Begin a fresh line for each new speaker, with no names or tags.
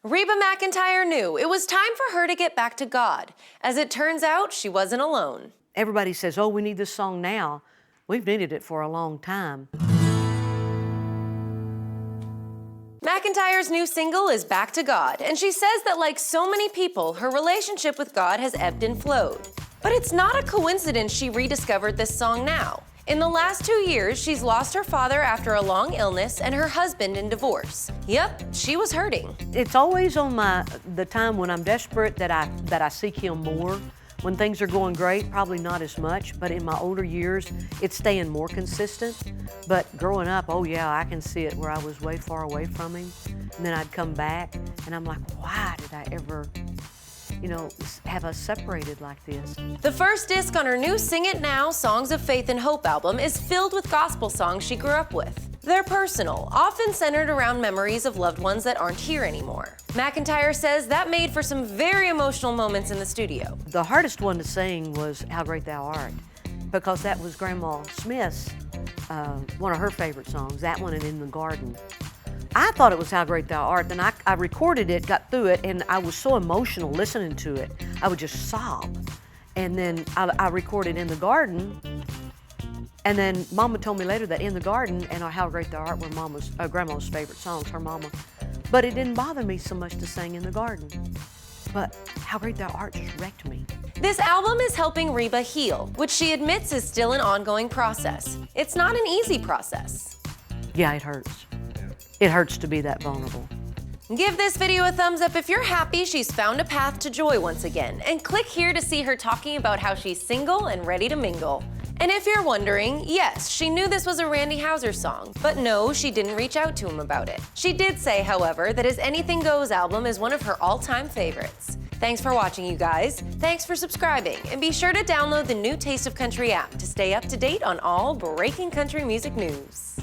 Reba McEntire knew it was time for her to get back to God. As it turns out, she wasn't alone.
Everybody says, oh, we need this song now. We've needed it for a long time.
McEntire's new single is Back to God, and she says that like so many people, her relationship with God has ebbed and flowed. But it's not a coincidence she rediscovered this song now. In the last 2 years, she's lost her father after a long illness and her husband in divorce. Yep, she was hurting.
It's always on the time when I'm desperate that I seek Him more. When things are going great, probably not as much, but in my older years, it's staying more consistent. But growing up, oh yeah, I can see it where I was way far away from Him. And then I'd come back and I'm like, why did I ever, have us separated like this?
The first disc on her new Sing It Now, Songs of Faith and Hope album is filled with gospel songs she grew up with. They're personal, often centered around memories of loved ones that aren't here anymore. McEntire says that made for some very emotional moments in the studio.
The hardest one to sing was How Great Thou Art, because that was Grandma Smith's, one of her favorite songs, that one and In the Garden. I thought it was How Great Thou Art, and I recorded it, got through it, and I was so emotional listening to it, I would just sob. And then I recorded In the Garden, and then Mama told me later that In the Garden and How Great Thou Art were Grandma's favorite songs, her mama. But it didn't bother me so much to sing In the Garden. But How Great Thou Art just wrecked me.
This album is helping Reba heal, which she admits is still an ongoing process. It's not an easy process.
Yeah, it hurts. It hurts to be that vulnerable.
Give this video a thumbs up if you're happy she's found a path to joy once again, and click here to see her talking about how she's single and ready to mingle. And if you're wondering, yes, she knew this was a Randy Houser song, but no, she didn't reach out to him about it. She did say, however, that his Anything Goes album is one of her all-time favorites. Thanks for watching, you guys. Thanks for subscribing, and be sure to download the new Taste of Country app to stay up to date on all breaking country music news.